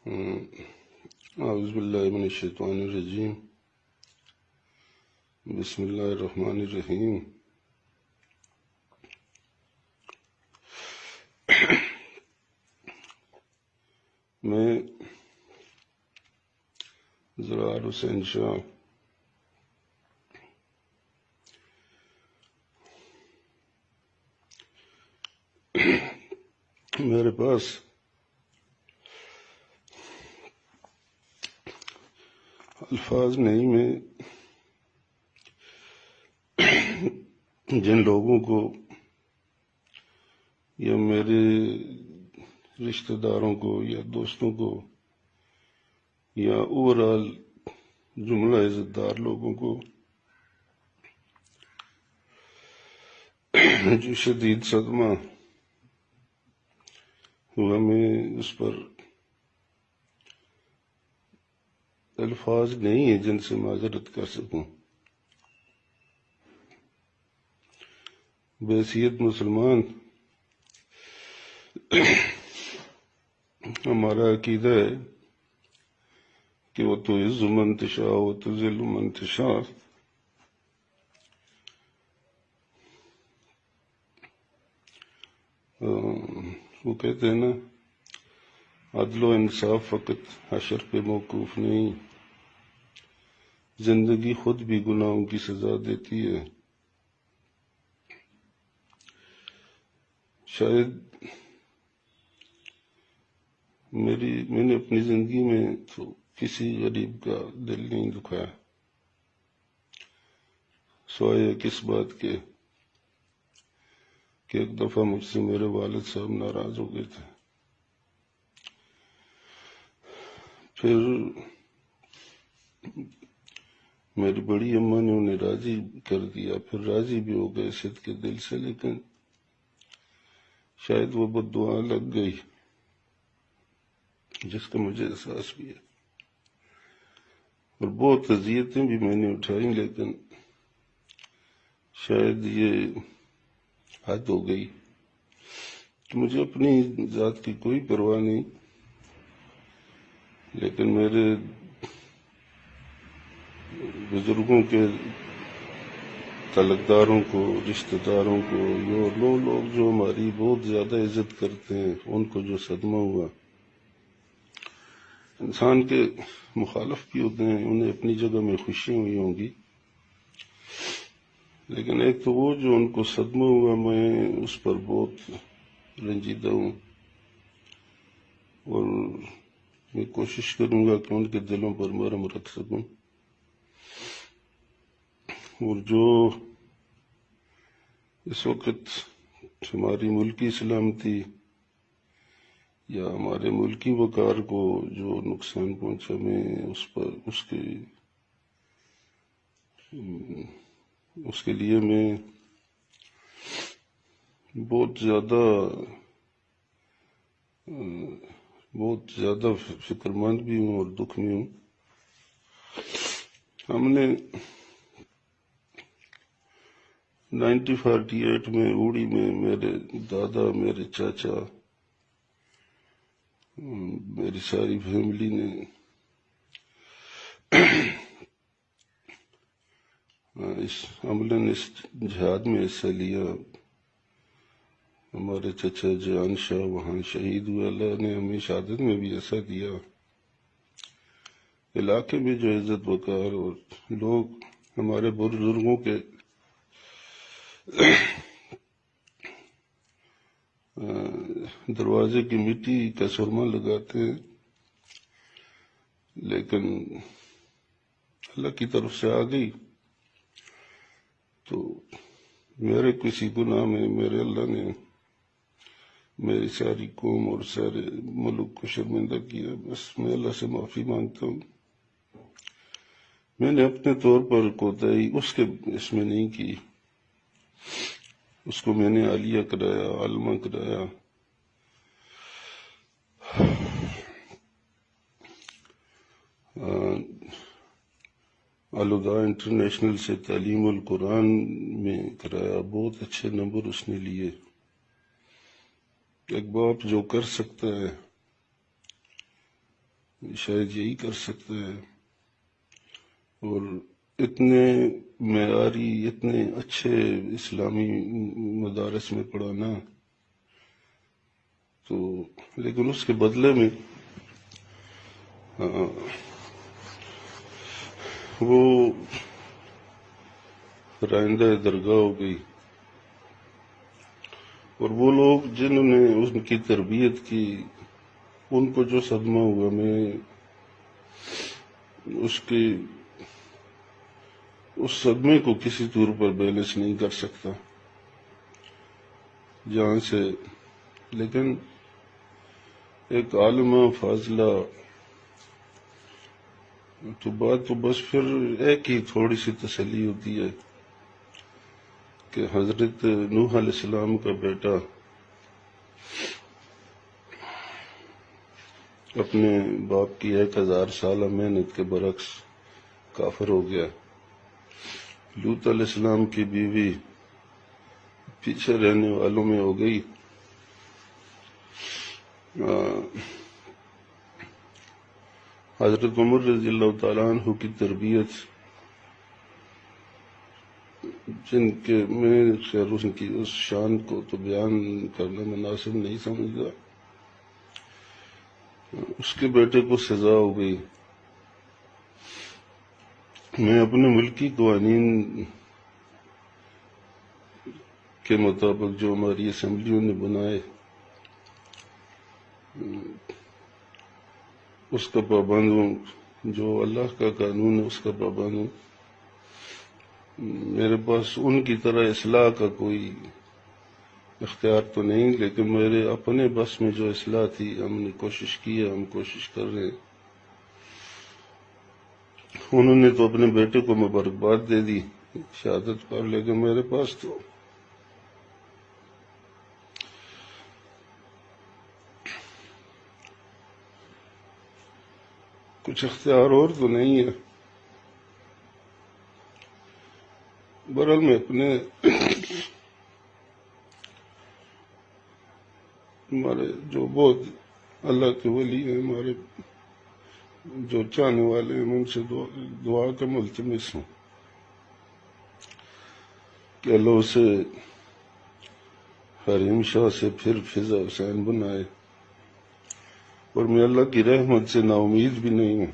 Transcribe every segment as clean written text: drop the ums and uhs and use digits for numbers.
اعوذ باللہ من الشیطان الرجیم، بسم اللہ الرحمن الرحیم۔ میں زرار حسین شاہ میرے پاس الفاظ نہیں، میں جن لوگوں کو یا میرے رشتہ داروں کو یا دوستوں کو یا اوورآل جملہ عزت دار لوگوں کو جو شدید صدمہ ہوا، میں اس پر الفاظ نہیں ہیں جن سے معذرت کر سکوں۔ بحیثیت مسلمان ہمارا عقیدہ ہے کہ وہ تو عز من تشاء و تذل من تشاء، وہ کہتے ہیں نا، عدل و انصاف فقط حشر پہ موقوف نہیں، زندگی خود بھی گناہوں کی سزا دیتی ہے۔ شاید میں نے اپنی زندگی میں تو کسی غریب کا دل نہیں دکھایا، سوائے کس بات کے کہ ایک دفعہ مجھ سے میرے والد صاحب ناراض ہو گئے تھے، پھر میری بڑی اماں نے انہیں راضی کر دیا، پھر راضی بھی ہو گئے صدق کے دل سے، لیکن شاید وہ بد دعا لگ گئی جس کا مجھے احساس بھی ہے، اور بہت اذیتیں بھی میں نے اٹھائیں، لیکن شاید یہ حد ہو گئی کہ مجھے اپنی ذات کی کوئی پرواہ نہیں، لیکن میرے بزرگوں کے تعلقداروں کو، رشتہ داروں کو، اور لوگ جو ہماری بہت زیادہ عزت کرتے ہیں، ان کو جو صدمہ ہوا۔ انسان کے مخالف بھی ہوتے ہیں، انہیں اپنی جگہ میں خوشیاں ہوئی ہوں گی، لیکن ایک تو وہ جو ان کو صدمہ ہوا، میں اس پر بہت رنجیدہ ہوں، اور میں کوشش کروں گا کہ ان کے دلوں پر مرہم رکھ سکوں، اور جو اس وقت ہماری ملکی سلامتی یا ہمارے ملکی وقار کو جو نقصان پہنچا، میں اس کے لیے میں بہت زیادہ فکر مند بھی ہوں اور دکھ میں ہوں۔ ہم نے 1948 میں اوڑی میں میرے دادا، میرے چاچا، میری ساری فیملی نے عملاً اس جہاد میں حصہ لیا۔ ہمارے چچا جان شاہ وہاں شہید ہوئے، اللہ نے ہمیں شہادت میں بھی حصہ دیا۔ علاقے میں جو عزت وقار اور لوگ ہمارے بزرگوں کے دروازے کی مٹی کا سرما لگاتے ہیں، لیکن اللہ کی طرف سے آ گئی تو میرے کسی گناہ میں میرے اللہ نے میری ساری قوم اور سارے ملک کو شرمندہ کیا۔ بس میں اللہ سے معافی مانگتا ہوں۔ میں نے اپنے طور پر کوتاہی اس میں نہیں کی، اس کو میں نے عالیہ کرایا، عالمہ کرایا۔ الہدیٰ انٹرنیشنل سے تعلیم القرآن میں کرایا، بہت اچھے نمبر اس نے لیے۔ ایک باپ جو کر سکتا ہے شاید یہی کر سکتے ہیں. اور اتنے معیاری اتنے اچھے اسلامی مدارس میں پڑھانا، تو لیکن اس کے بدلے میں وہ رائندہ درگاہ ہو گئی. اور وہ لوگ جنہوں نے ان کی تربیت کی، ان کو جو صدمہ ہوا، میں اس صدمے کو کسی طور پر بیلنس نہیں کر سکتا جہاں سے. لیکن ایک عالمہ فاضلہ تو بات تو بس پھر ایک ہی تھوڑی سی تسلی ہوتی ہے کہ حضرت نوح علیہ السلام کا بیٹا اپنے باپ کی 1000 سالہ محنت کے برعکس کافر ہو گیا. لوط علیہ السلام کی بیوی پیچھے رہنے والوں میں ہو گئی. حضرت عمر رضی اللہ تعالیٰ عنہ کی تربیت، جن کے میں خیر ان کی اس شان کو تو بیان کرنا مناسب نہیں سمجھتا، اس کے بیٹے کو سزا ہو گئی. میں اپنے ملکی قوانین کے مطابق جو ہماری اسمبلیوں نے بنائے اس کا پابند ہوں، جو اللہ کا قانون ہے اس کا پابند ہوں. میرے پاس ان کی طرح اصلاح کا کوئی اختیار تو نہیں، لیکن میرے اپنے بس میں جو اصلاح تھی ہم نے کوشش کی ہے، ہم کوشش کر رہے ہیں. انہوں نے تو اپنے بیٹے کو مبارکباد دے دی شہادت پر، لیکن میرے پاس تو کچھ اختیار اور تو نہیں ہے. بہرحال میں اپنے ہمارے جو بہت اللہ کے ولی ہیں، ہمارے جو چاہنے والے ہیں، ان سے دعا کا ملتمس ہوں کہ اللہ اسے حریم شاہ سے پھر فضا حسین بنائے. اور میں اللہ کی رحمت سے نا امید بھی نہیں ہوں.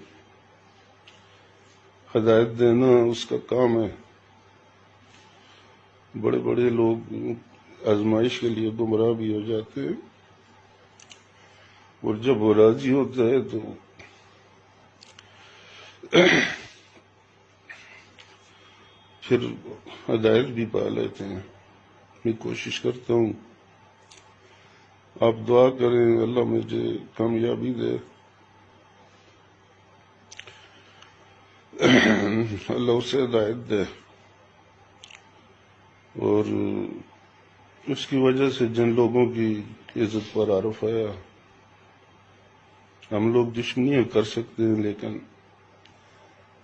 ہدایت دینا اس کا کام ہے. بڑے بڑے لوگ آزمائش کے لیے گمراہ بھی ہو جاتے ہیں، اور جب وہ راضی ہوتا ہے تو پھر ہدایت بھی پا لیتے ہیں. میں کوشش کرتا ہوں، آپ دعا کریں اللہ مجھے کامیابی دے، اللہ اسے ہدایت دے. اور اس کی وجہ سے جن لوگوں کی عزت پر عارف آیا، ہم لوگ دشمنیاں کر سکتے ہیں لیکن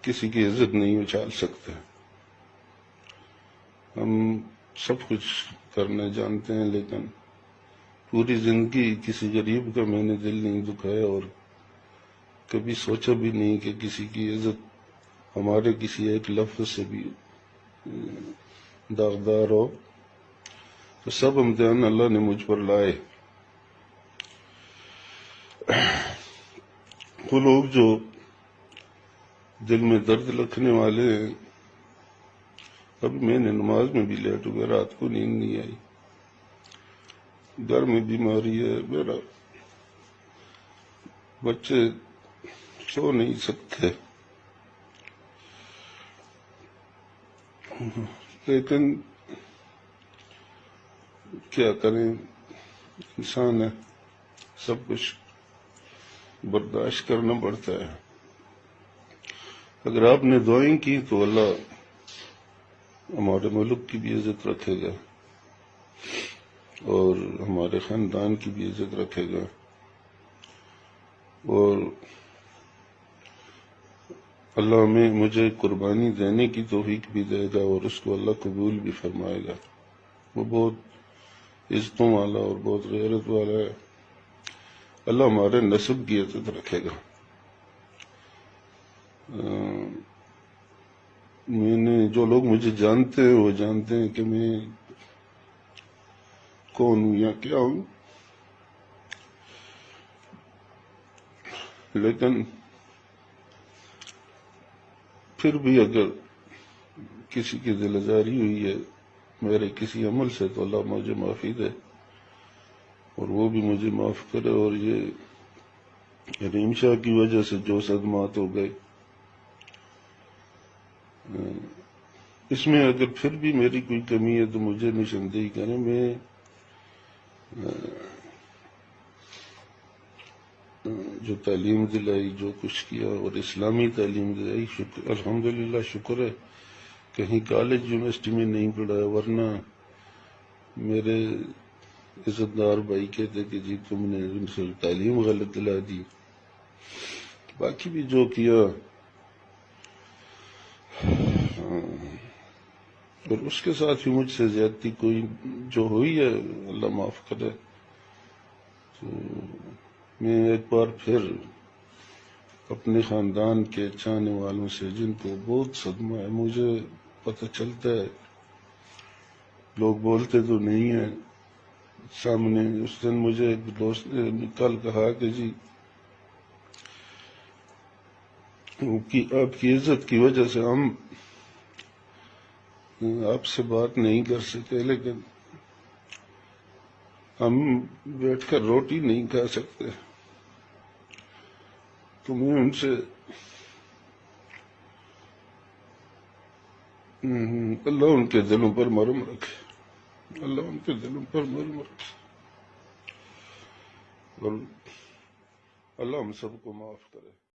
کسی کی عزت نہیں اچھال سکتے. ہم سب کچھ کرنا جانتے ہیں، لیکن پوری زندگی کسی غریب کا میں نے دل نہیں دکھایا، اور کبھی سوچا بھی نہیں کہ کسی کی عزت ہمارے کسی ایک لفظ سے بھی داغدار ہو. تو سب امتحان اللہ نے مجھ پر لائے. وہ لوگ جو دل میں درد رکھنے والے ہیں، اب میں نے نماز میں بھی لیٹ ہو گیا، رات کو نیند نہیں آئی، گھر میں بیماری ہے، میرا بچے سو نہیں سکتے. لیکن کیا کریں، انسان ہے، سب کچھ برداشت کرنا پڑتا ہے. اگر آپ نے دعائیں کی تو اللہ ہمارے ملک کی بھی عزت رکھے گا اور ہمارے خاندان کی بھی عزت رکھے گا، اور اللہ مجھے قربانی دینے کی توفیق بھی دے گا، اور اس کو اللہ قبول بھی فرمائے گا. وہ بہت عزتوں والا اور بہت غیرت والا ہے. اللہ ہمارے نسب کی عزت رکھے گا. میں نے جو لوگ مجھے جانتے ہیں وہ جانتے ہیں کہ میں کون ہوں یا کیا ہوں، لیکن پھر بھی اگر کسی کی دل آزاری ہوئی ہے میرے کسی عمل سے تو اللہ مجھے معافی دے اور وہ بھی مجھے معاف کرے، اور یہ رحیم شاہ کی وجہ سے جو صدمات ہو گئے اس میں اگر پھر بھی میری کوئی کمی ہے تو مجھے نشاندہی کریں۔ میں جو تعلیم دلائی، جو کچھ کیا اور اسلامی تعلیم دلائی، الحمدللہ شکر ہے کہیں کالج یونیورسٹی میں نہیں پڑھایا، ورنہ میرے عزت دار بھائی کہتے کہ جی تم نے ان سے تعلیم غلط دلا دی۔ باقی بھی جو کیا اور اس کے ساتھ ہی مجھ سے زیادتی کوئی جو ہوئی ہے اللہ معاف کرے۔ تو میں ایک بار پھر اپنے خاندان کے چاہنے والوں سے جن کو بہت صدمہ ہے، مجھے پتہ چلتا ہے لوگ بولتے تو نہیں ہیں سامنے، اس دن مجھے ایک دوست نے کل کہا کہ جی آپ کی عزت کی وجہ سے ہم آپ سے بات نہیں کر سکے، لیکن ہم بیٹھ کر روٹی نہیں کھا سکتے۔ تو میں ان سے اللہ ان کے دلوں پر مرہم رکھے، اللہ ان کے دلوں پر مرہم رکھے، اور اللہ ہم سب کو معاف کرے۔